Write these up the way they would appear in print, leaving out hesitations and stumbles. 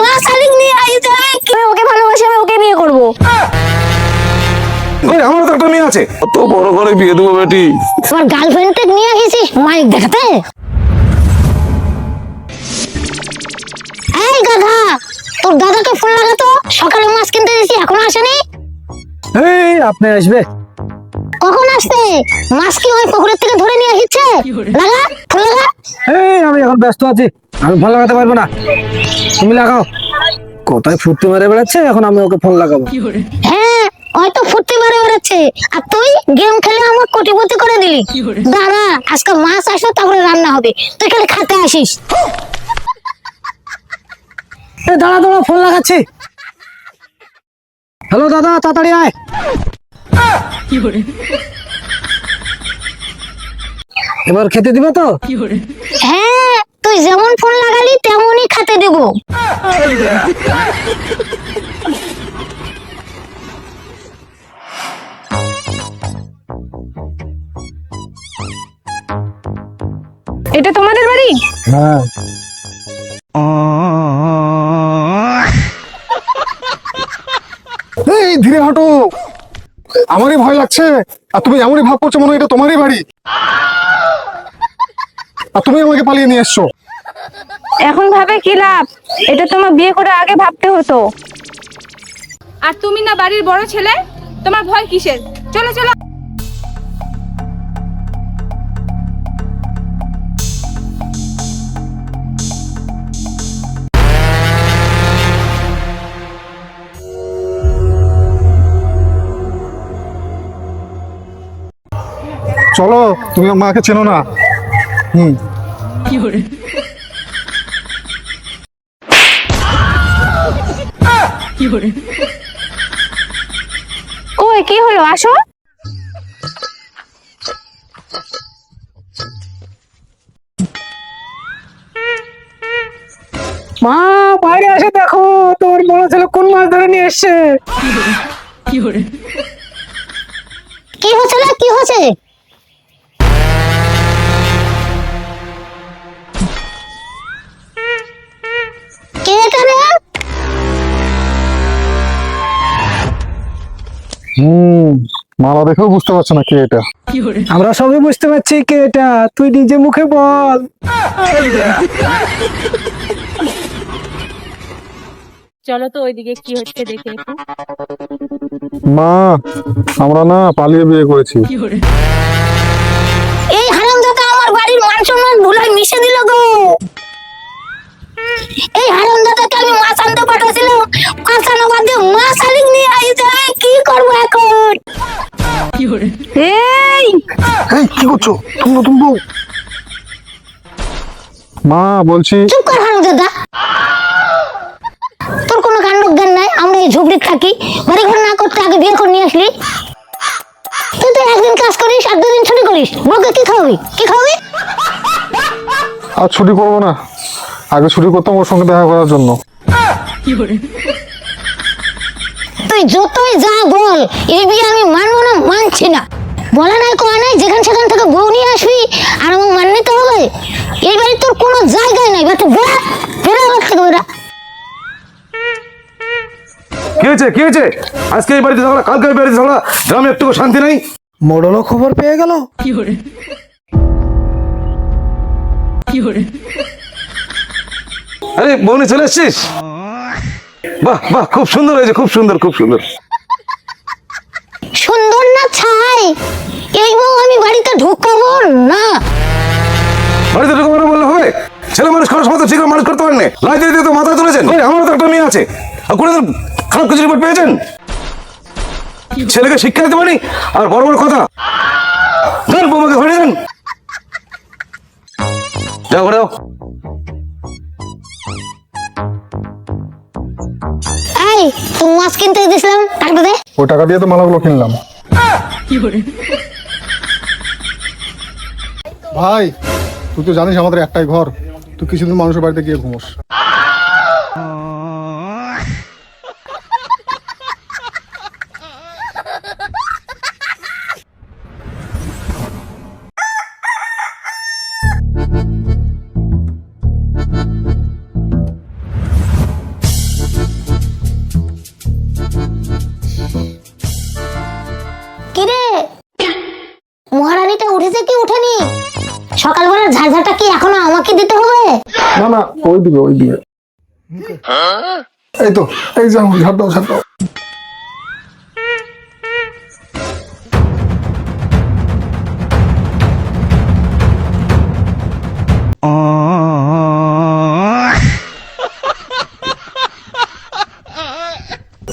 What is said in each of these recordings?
মা শালিক নিয়ে আইছে, আমি ওকে ভালোবাসি, আমি ওকে বিয়ে করব। আমার তো একটা মেয়ে আছে, কত বড় করে বিয়ে দেবো বেটি। তোমার গার্লফ্রেন্ডকে নিয়ে এসেছিস মাইক দেখাতে? এই গাধা, তোর দাদাকে ফোন লাগাতো, সকালে মাছ কিনতে এসেছি এখনো আসেনি। এই আপনি আসবে? কখন আসবে? মাছ কি ওই পুকুরের থেকে ধরে নিয়ে আসছে? লাগা, ফোন লাগা। এই আমি এখন ব্যস্ত আছি, আমি ফোন লাগাতে পারবো না, তুমি লাগাও। কোথায় ফুর্তি মারে বেড়াচ্ছে, এখন আমি ওকে ফোন লাগাবো? হ্যাঁ, হয়তো ফুর্তি মারে বেড়াচ্ছে, আর তুই গেম খেলে আমার কোটিপতি করে দিলি। দাঁড়া, আজকে মাছ আসো, তারপরে রান্না হবে, তুই খালি খাতে আসিস। এই দাঁড়া দাঁড়া, ফোন লাগাচ্ছি। হ্যালো দাদা, তাড়াতাড়ি আয়। এবার খেতে দিবে তো? হ্যাঁ, তুই যেমন ফোন লাগালি তেমনই খেতে দেব। এটা তোমাদের বাড়ি? হ্যাঁ। এই ধীরে হাঁটো, আমারই ভয় লাগছে। আর তুমি এমনই ভাব করছো মনে হয় এটা তোমারই বাড়ি, আর তুমি আমাকে পালিয়ে নিয়ে এসছো। এখন ভাবে কি লাভ, এটা তোমার বিয়ে করে আগে ভাবতে হতো। আর তুমি না বাড়ির বড় ছেলে, তোমার ভয় কিসের? চলো চলো। চলো, তুমি মাকে চেনো না। কই কি হলো, আসো। মা বাইরে এসে দেখো, তোর বড় ছেলে কোন মাছ ধরে নিয়ে এসছে। কি হচ্ছে না, কি হচ্ছে? কে এটা রে? মালা দেখেও বুঝতে পারছো না কে এটা। আমরা সবাই বুঝতে পারছি কে এটা, তুই নিজে মুখে বল। চলো তো ওইদিকে কি হচ্ছে দেখে একটু। মা, আমরা না পালিয়ে বিয়ে করেছি। এই হারামজাদা আমার বাড়ির মান সম্মান ভুলাই মিশে দিল গো। এই হারামজাদাকে আমি মাছ আনতে পাঠাছিলাম, মাছ আনা বাদ দিয়ে মা শালিক নিয়ে আইছে, আমি কি করবো এখন? এই এই কি করছো, তুমি নতুন বউ? মা বলছি। চুপ কর হারামজাদা, তোর কোনো কাণ্ড জ্ঞান নাই। আমরা এই ঝুপড়ি থাকি, বাড়ি ঘর না করতে আগে বিয়ে করে নিয়ে আসলি। তুই তো একদিন কাজ করিস আর দুদিন ছুটি করিস, বউকে কি খাওয়াবি, কি খাওয়াবি? আর ছুটি করবো না, আগে ছুটি করতাম ওর সঙ্গে দেখা করার জন্য। তুই যতই যা বল, এই বিয়ে আমি মানবো না, মানছি না। বলা নাই কয়া নাই, যেখান সেখান থেকে বউ নিয়ে আসবি আর আমার মান নিতে হবে। এই বাড়ি তোর কোনো জায়গায় নাই, তুই বেড়া বেড়া আমার থেকে বেড়া। কি হয়েছে, কি হয়েছে? আজকে এই বাড়িতে ঝগড়া, কালকে এই বাড়িতে ঝগড়া, গ্রামে একটু শান্তি নাই। মোড়লও খবর পেয়ে গেল। আরে বউনি চলে এসছিস? বাহ বাহ, খুব সুন্দর হয়েছে, খুব সুন্দর, খুব সুন্দর। সুন্দর না ছাই, এই বউ আমি বাড়িতে ঢুকাবো না। বাড়িতে ঢুকবো না বললে হবে? ছেলে মানুষ করার সময় তো ঠিক মানুষ করতে পারেন, লাই দিয়ে দিয়ে তো মাথায় তুলেছেন। আমারও তো একটা মেয়ে আছে, আর কোনোদিন খারাপ কিছু রিপোর্ট পেয়েছেন? ছেলেকে শিক্ষা দিতে পারি, আর বড় বড় কথা। দেন বৌমাকে ধরে দেন, যাও ঘরে যাও। এই তুই মাছ কিনতে দিয়েছিলাম, টাকা দে। ওই টাকা দিয়ে তো মালাগুলো কিনলাম। ভাই, তুই তো জানিস আমাদের একটাই ঘর, তুই কিছুদিন মানুষের বাড়িতে গিয়ে ঘুমোস। কিরে মহারানীটা উঠেছে কি উঠেনি? সকালবেলার ঝাড়ঝাড়টা কি এখনো আমাকে দিতে হবে? না না, ওই দিবে ওই দিবে। এই তো, এই যাও, ঝাড় দাও ঝাড় দাও।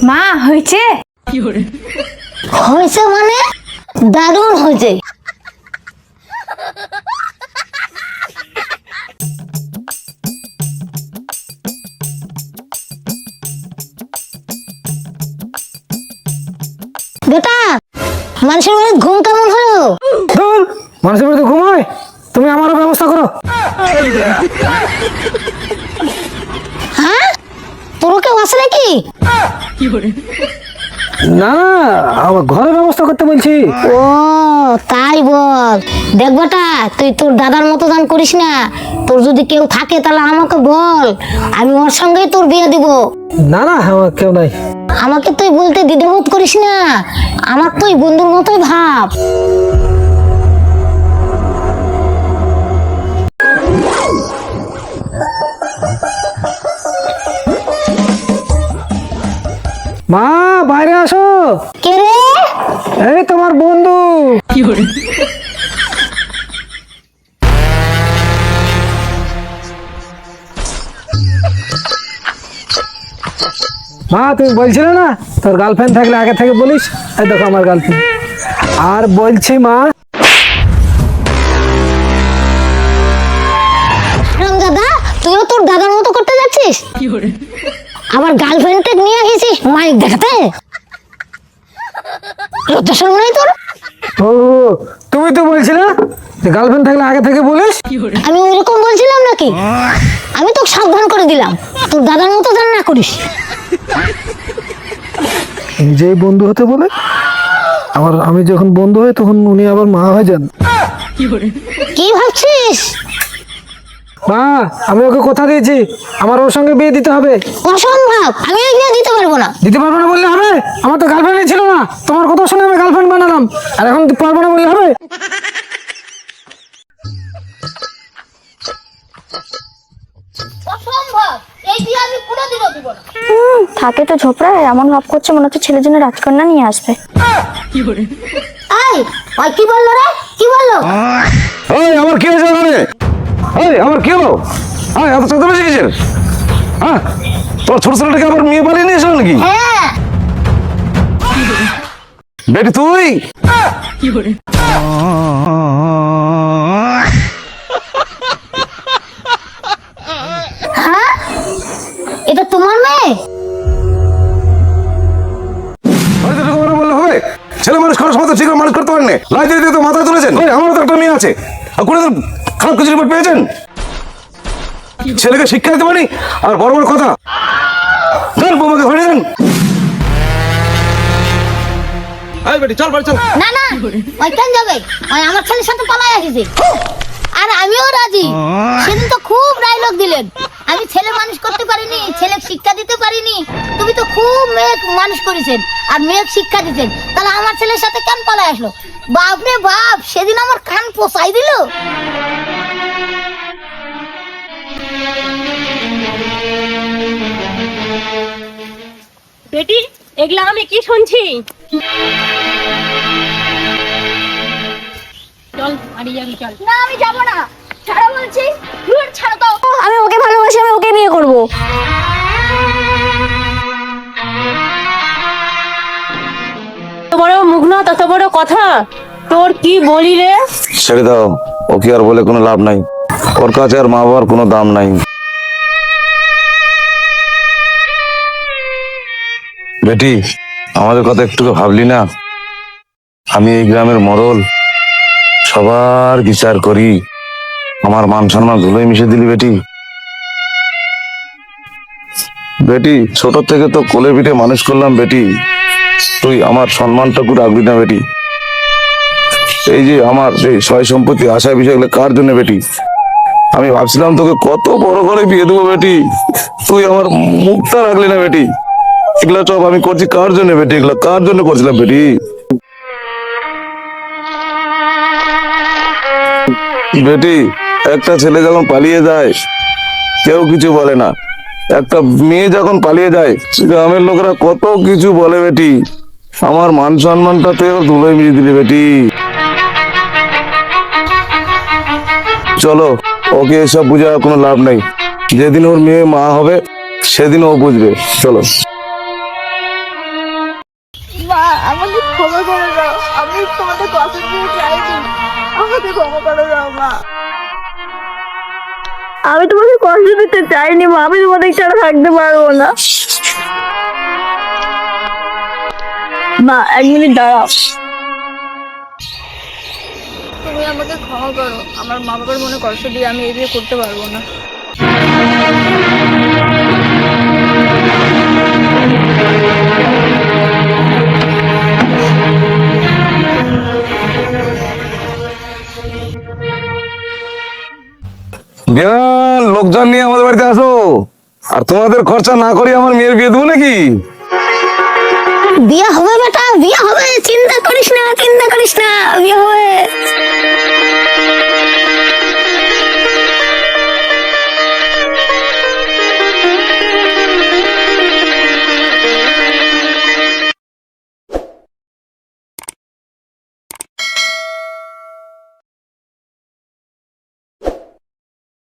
মা হয়েছে? হয়েছে মানে দারুণ হয়েছে। বেটা মানুষের বাড়ির ঘুম কেমন হলো? ধুর, মানুষের বাড়িতে ঘুমায়, তুমি আমারও ব্যবস্থা করো। হ্যাঁ তোর কেউ আছে নাকি? না না, আমার ঘরে ব্যবস্থা করতে বলছি। ও তাই বল। দেখ বেটা তুই তোর দাদার মতো দান করিস না। তোর যদি কেউ থাকে তাহলে আমাকে বল, আমি ওর সঙ্গেই তোর বিয়ে দিব। না না, আমার কেউ নাই। আমাকে তুই বলতে দ্বিধাবোধ করিস না, আমার তুই বন্ধুর মতোই ভাব। মা বাইরে আসো, কে রে? এই তোমার বন্ধু। মা তুমি বলছিলে না তোর গার্লফ্রেন্ড থাকলে আগে থেকে বলিস। এই দেখো আমার গার্লফ্রেন্ড। আর বলছি মা, দাদা তুইও তোর দাদার মতো করতে যাচ্ছিস? আবার গার্লফ্রেন্ডকে নিয়ে এসেছিস মাইক দেখাতে? লজ্জা শরম নাই তোর? ও তুমি তো বলছিলে যে গার্লফ্রেন্ড থাকলে আগে থেকে বলিস। আমি ওইরকম বলছিলাম নাকি? আমি তোকে সাবধান করে দিলাম তোর দাদার মতো দান না করিস। নিজেই বন্ধু হতে বলে, আবার আমি যখন বন্ধু হই তখন উনি আবার মা হয়ে যান। কি ভাবছিস? মা আমি ওকে কথা দিয়েছি, আমার ওর সঙ্গে বিয়ে দিতে হবে। অসম্ভব, আমি এই বিয়ে দিতে পারবো না। দিতে পারবো না বললে হবে? আমার তো গার্লফ্রেন্ড ছিল না, তোমার কথা শুনে আমি গার্লফ্রেন্ড বানালাম, আর এখন পারবো না বললে হবে? অসম্ভব, এই বিয়ে আমি কোনোদিনও দিব না। থাকে তো ঝোপড়ায়, এমন ভাব করছে মনে হচ্ছে ছেলের জন্য রাজকন্যা নিয়ে আসবে। এই ওই কি বললো রে? কি বললো? এই আমার কি হয়েছে ওখানে? এই আমার কি হলো? হ্যাঁ এত চাঁদা বেশি কিসের? হ্যাঁ তোর ছোট ছেলেটাকে আবার মেয়ে পালিয়ে নিয়ে এসলো নাকি? হ্যাঁ বেটি তুই? হ্যাঁ এটা তোমার মেয়ে? বাড়িতে ঢুকে কথা বললে হবে? ছেলে মানুষ করার সময় তো ঠিক মানুষ করতে পারেন না, লাই দিয়ে দিয়ে তো মাথায় তুলেছেন। ওই আমারও তো একটা মেয়ে আছে, আর কোনো খারাপ কিছু রিপোর্ট পেয়েছেন? ছেলেকে শিক্ষা দিতে পারি আর বড় বড় কথা। দেন বৌমাকে ধরে দেন। এই বেটি চল বাড়ি চল। না না ওই কেন যাবে? ওই আমার ছেলের সাথে পালায় আসিছে। আর আমিও রাজি। সেদিন তো খুব ডায়লগ দিলেন, আমি ছেলে মানুষ করতে পারিনি, ছেলে শিক্ষা দিতে পারিনি। তুমি তো খুব মেয়ে মানুষ করেছেন আর মেয়ে শিক্ষা দিতেন, তাহলে আমার ছেলের সাথে কেন পালায় আসলো? বাপ রে বাপ, সেদিন আমার কান পোষাই দিল। বেটি এগুলা আমি কি শুনছি? চল বাড়ি যাবি চল। না আমি যাব না, ছাড়ো বলছি। দূর ছাড়ো তো। আমি ওকে ভালোবাসি, আমি ওকে বিয়ে করব। তত বড় মুখ না তত বড় কথা, তোর কি বলি রে? ছেড়ে দাও, ওকে আর বলে কোনো লাভ নাই, ওর কাছে আর মা বাবার কোনো দাম নাই। বেটি আমাদের কথা একটু ভাবলি না? আমি এই গ্রামের মরল, সবার বিচার করি, আমার মান সম্মান ধুলোয় মিশে দিলি বেটি। বেটি ছোট থেকে তো কোলে পিঠে মানুষ করলাম বেটি, তুই আমার সম্মানটুকু রাখবি না বেটি? এই যে আমার সেই সয় সম্পত্তি আশা বিষয়গুলো কার জন্য বেটি? আমি ভাবছিলাম তোকে কত বড় করে বিয়ে দেবো বেটি, তুই আমার মুখটা রাখলি না বেটি। এগুলা সব আমি করছি কার জন্য বেটি, এগুলা কার জন্য করছিলাম বেটি? বেটি, একটা ছেলে যখন পালিয়ে যায় কেউ কিছু বলে না, একটা মেয়ে যখন পালিয়ে যায় গ্রামের লোকেরা কত কিছু বলে বেটি। আমার মান সম্মানটা তুই ধুলোয় মিলিয়ে দিলি বেটি। চলো, ওকে এসব বুঝার কোনো লাভ নেই, যেদিন ওর মেয়ে মা হবে সেদিন ও বুঝবে। চলো। মা, আমাকে ক্ষমা করে দাও, আমি তোমাদের কষ্ট দিয়ে চাইনি, আমাকে ক্ষমা করে দাও মা। আমি তোমাকে কষ্ট দিতে চাইনি মা, আমি তোমাদের ছাড়া থাকতে পারবো না। মা, 1 মিনিট দাঁড়াও। তুমি আমাকে ক্ষমা করো, আমার মা বাবার মনে কষ্ট দিয়ে আমি এই বিয়ে করতে পারবো না। বিয়ান, লোকজন নিয়ে আমাদের বাড়িতে আসো, আর তোমাদের খরচা না করি আমার মেয়ের বিয়ে দেবো নাকি? বিয়ে হবে বেটা, বিয়ে হবে, চিন্তা করিস না, চিন্তা করিস না, বিয়ে হবে।